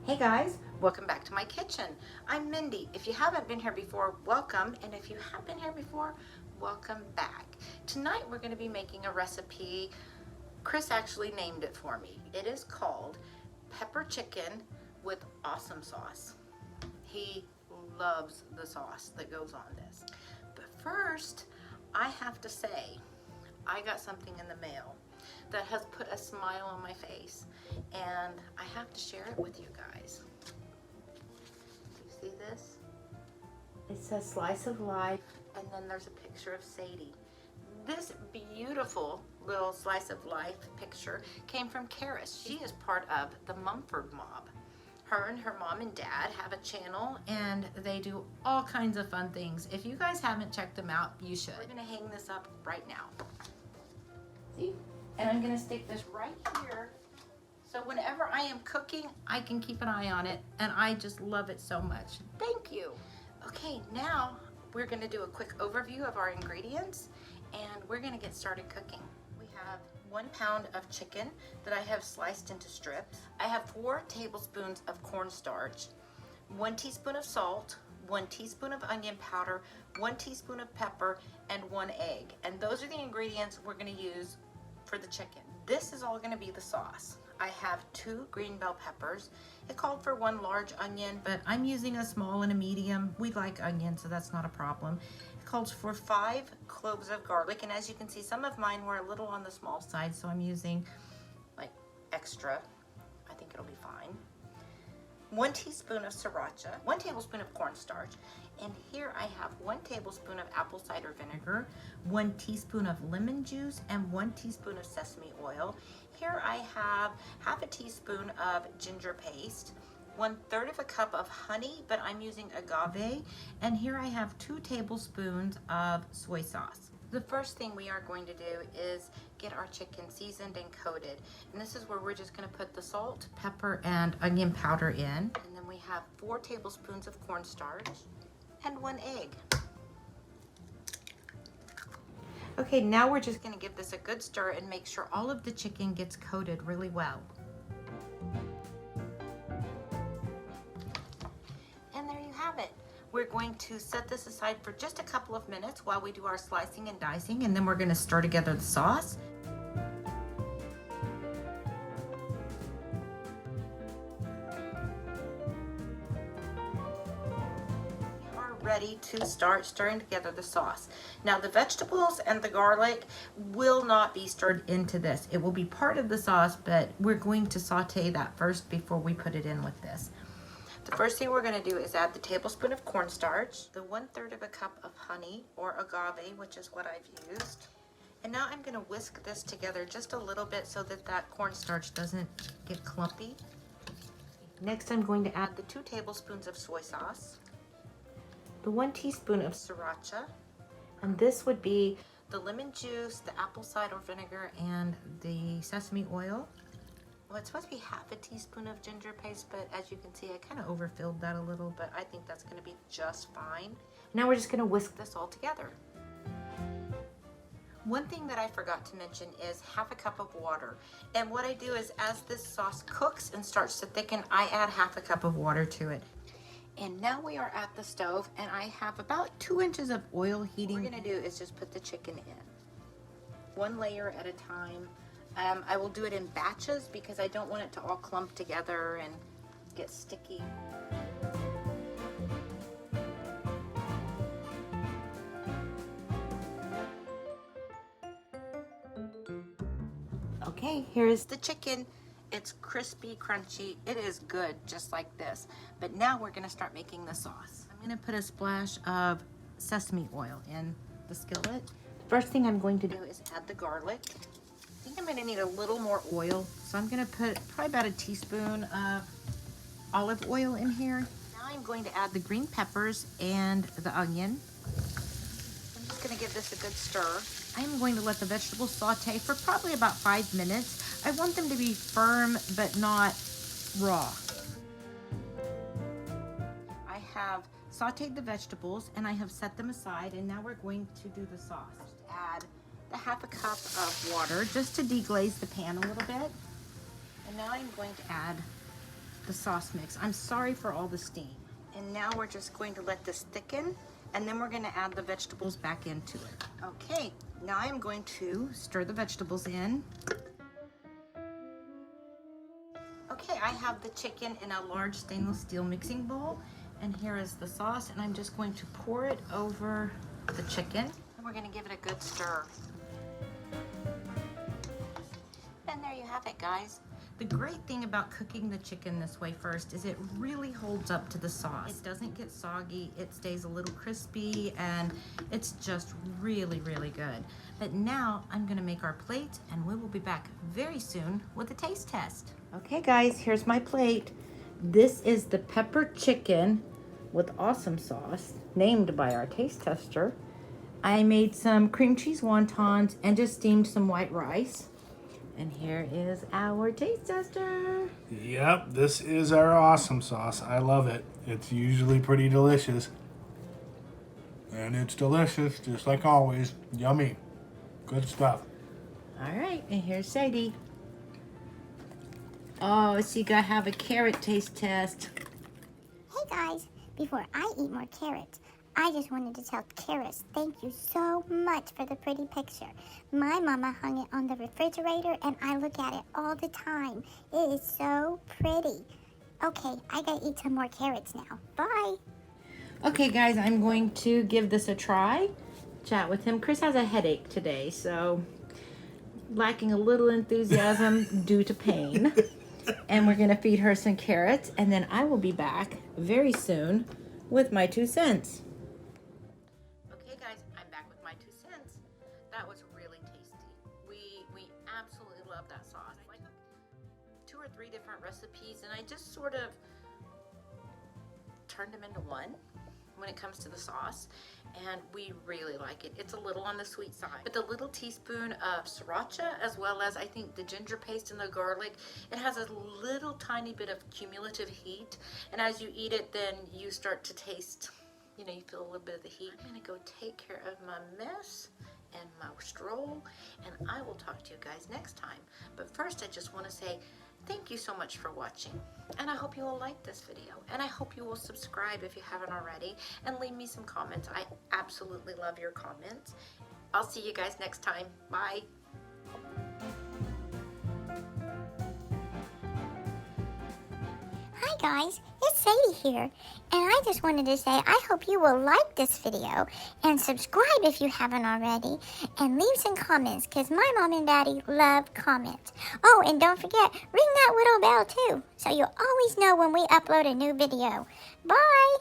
Hey guys, welcome back to my kitchen. I'm Mindy. If you haven't been here before, welcome. And if you have been here before, welcome back. Tonight we're going to be making a recipe. Chris actually named it for me. It is called pepper chicken with awesome sauce. He loves the sauce that goes on this. But first, I have to say, I got something in the mail that has put a smile on my face, and I have to share it with you guys. Do you see this? It says slice of life, and then there's a picture of Sadie. This beautiful little slice of life picture came from Karis. She is part of the Mumford Mob. Her and her mom and dad have a channel, and they do all kinds of fun things. If you guys haven't checked them out, you should. We're gonna hang this up right now. See? And I'm gonna stick this right here, so whenever I am cooking, I can keep an eye on it, and I just love it so much. Thank you. Okay, now we're gonna do a quick overview of our ingredients, and we're gonna get started cooking. We have 1 pound of chicken that I have sliced into strips. I have 4 tablespoons of cornstarch, 1 teaspoon of salt, 1 teaspoon of onion powder, 1 teaspoon of pepper, and 1 egg. And those are the ingredients we're gonna use for the chicken. This is all gonna be the sauce. I have 2 green bell peppers. It called for 1 large onion, but I'm using a small and a medium. We like onion, so that's not a problem. It calls for 5 cloves of garlic, and as you can see, some of mine were a little on the small side, so I'm using like extra. I think it'll be fine. 1 teaspoon of sriracha, 1 tablespoon of cornstarch, and here I have 1 tablespoon of apple cider vinegar, 1 teaspoon of lemon juice, and 1 teaspoon of sesame oil. Here I have half a teaspoon of ginger paste, 1/3 of a cup of honey, but I'm using agave, and here I have 2 tablespoons of soy sauce. The first thing we are going to do is get our chicken seasoned and coated. And this is where we're just gonna put the salt, pepper, and onion powder in. And then we have 4 tablespoons of cornstarch and 1 egg. Okay, now we're just gonna give this a good stir and make sure all of the chicken gets coated really well. And there you have it. We're going to set this aside for just a couple of minutes while we do our slicing and dicing, and then we're going to stir together the sauce. We are ready to start stirring together the sauce. Now the vegetables and the garlic will not be stirred into this. It will be part of the sauce, but we're going to saute that first before we put it in with this. The first thing we're going to do is add the tablespoon of cornstarch, the 1/3 of a cup of honey or agave, which is what I've used. And now I'm going to whisk this together just a little bit so that that cornstarch doesn't get clumpy. Next, I'm going to add the 2 tablespoons of soy sauce, the 1 teaspoon of sriracha, and this would be the lemon juice, the apple cider vinegar, and the sesame oil. Well, it's supposed to be half a teaspoon of ginger paste, but as you can see, I kind of overfilled that a little, but I think that's going to be just fine. Now we're just going to whisk this all together. One thing that I forgot to mention is half a cup of water. And what I do is as this sauce cooks and starts to thicken, I add half a cup of water to it. And now we are at the stove, and I have about 2 inches of oil heating. What we're going to do is just put the chicken in, 1 layer at a time. I will do it in batches because I don't want it to all clump together and get sticky. Okay, here is the chicken. It's crispy, crunchy. It is good, just like this. But now we're gonna start making the sauce. I'm gonna put a splash of sesame oil in the skillet. First thing I'm going to do is add the garlic. I think I'm going to need a little more oil, so I'm going to put probably about a teaspoon of olive oil in here. Now I'm going to add the green peppers and the onion. I'm just going to give this a good stir. I'm going to let the vegetables saute for probably about 5 minutes. I want them to be firm but not raw. I have sauteed the vegetables and I have set them aside, and now we're going to do the sauce. Just add the half a cup of water just to deglaze the pan a little bit. And now I'm going to add the sauce mix. I'm sorry for all the steam. And now we're just going to let this thicken, and then we're going to add the vegetables back into it. Okay, now I'm going to stir the vegetables in. Okay, I have the chicken in a large stainless steel mixing bowl, and here is the sauce, and I'm just going to pour it over the chicken. And we're going to give it a good stir. And there you have it, guys. The great thing about cooking the chicken this way first is it really holds up to the sauce. It doesn't get soggy, it stays a little crispy, and it's just really, really good. But now I'm gonna make our plate, and we will be back very soon with a taste test. Okay guys, here's my plate. This is the pepper chicken with awesome sauce, named by our taste tester. I made some cream cheese wontons and just steamed some white rice. And here is our taste tester. Yep, this is our awesome sauce. I love it. It's usually pretty delicious. And it's delicious, just like always. Yummy. Good stuff. All right, and here's Sadie. Oh, so you gotta have a carrot taste test. Hey guys, before I eat more carrots, I just wanted to tell Karis thank you so much for the pretty picture. My mama hung it on the refrigerator and I look at it all the time. It is so pretty. Okay, I gotta eat some more carrots now. Bye. Okay guys, I'm going to give this a try. Chat with him. Chris has a headache today, so lacking a little enthusiasm due to pain. And we're gonna feed her some carrots, and then I will be back very soon with my 2 cents. Okay guys, I'm back with my 2 cents. That was really tasty. We absolutely love that sauce. I took 2 or 3 different recipes, and I just sort of turned them into one when it comes to the sauce, and we really like it. It's a little on the sweet side, but the little teaspoon of sriracha, as well as I think the ginger paste and the garlic, it has a little tiny bit of cumulative heat, and as you eat it, then you start to taste, you know, you feel a little bit of the heat. I'm gonna go take care of my mess and my stroll, and I will talk to you guys next time. But first, I just want to say thank you so much for watching, and I hope you will like this video, and I hope you will subscribe if you haven't already, and leave me some comments. I absolutely love your comments. I'll see you guys next time. Bye. Hi guys, it's Sadie here, and I just wanted to say I hope you will like this video and subscribe if you haven't already, and leave some comments because my mom and daddy love comments. Oh, and don't forget, ring that little bell too so you'll always know when we upload a new video. Bye!